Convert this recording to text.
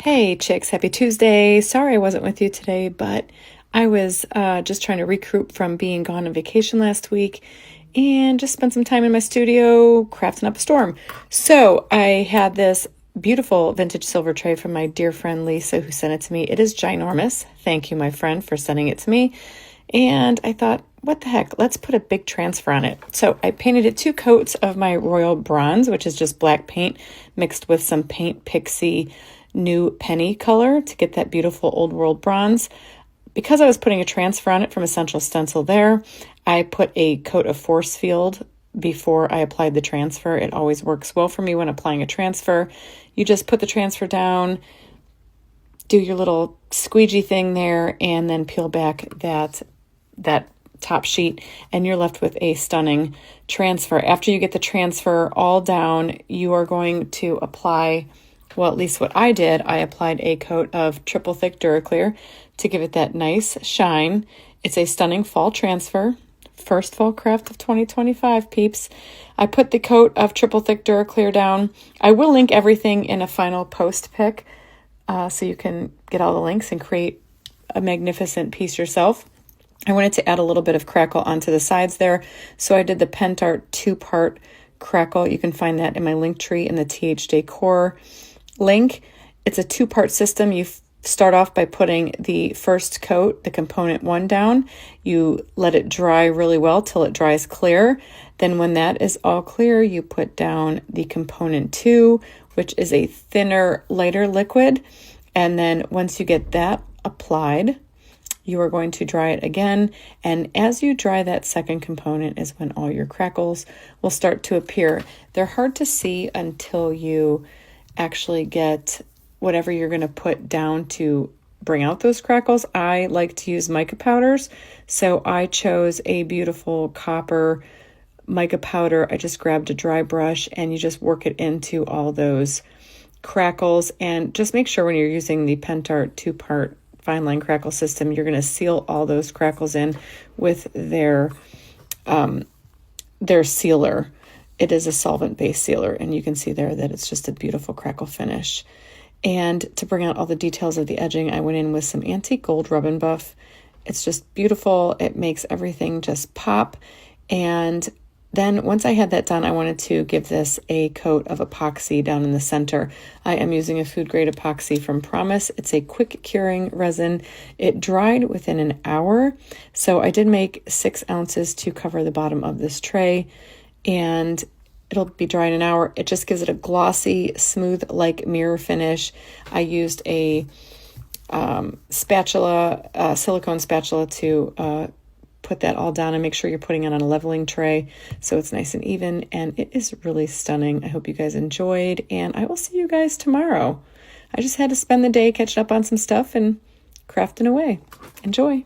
Hey chicks, happy Tuesday. Sorry I wasn't with you today, but I was just trying to recoup from being gone on vacation last week and just spent some time in my studio crafting up a storm. So I had this beautiful vintage silver tray from my dear friend Lisa who sent it to me. It is ginormous. Thank you, my friend, for sending it to me. And I thought, what the heck, let's put a big transfer on it. So I painted it 2 coats of my royal bronze, which is just black paint mixed with some Paint Pixie new penny color to get that beautiful old world bronze. Because I was putting a transfer on it from Essential Stencil there, I put a coat of force field before I applied the transfer. It always works well for me when applying a transfer. You just put the transfer down, do your little squeegee thing there, and then peel back that top sheet, and you're left with a stunning transfer. After you get the transfer all down, you are going to apply, well, at least what I did, I applied a coat of triple thick Duraclear to give it that nice shine. It's a stunning fall transfer. First fall craft of 2025, peeps. I put the coat of triple thick Duraclear down. I will link everything in a final post pic so you can get all the links and create a magnificent piece yourself. I wanted to add a little bit of crackle onto the sides there, so I did the Pentart 2-part crackle. You can find that in my link tree in the TH Decor link. It's a 2-part system. You start off by putting the first coat, the component 1, down. You let it dry really well till it dries clear. Then when that is all clear, you put down the component 2, which is a thinner, lighter liquid. And then once you get that applied, you are going to dry it again. And as you dry that second component is when all your crackles will start to appear. They're hard to see until you actually get whatever you're going to put down to bring out those crackles. I like to use mica powders, so I chose a beautiful copper mica powder. I just grabbed a dry brush and you just work it into all those crackles, and just make sure when you're using the Pentart 2-part fine line crackle system, you're going to seal all those crackles in with their sealer. It is a solvent-based sealer, and you can see there that it's just a beautiful crackle finish. And to bring out all the details of the edging, I went in with some antique gold rub and buff. It's just beautiful. It makes everything just pop. And then once I had that done, I wanted to give this a coat of epoxy down in the center. I am using a food-grade epoxy from Promise. It's a quick curing resin. It dried within an hour. So I did make 6 ounces to cover the bottom of this tray, and it'll be dry in an hour. It just gives it a glossy, smooth, like mirror finish. I used a spatula, silicone spatula to put that all down, and make sure you're putting it on a leveling tray so it's nice and even, and it is really stunning. I hope you guys enjoyed, and I will see you guys tomorrow. I just had to spend the day catching up on some stuff and crafting away. Enjoy.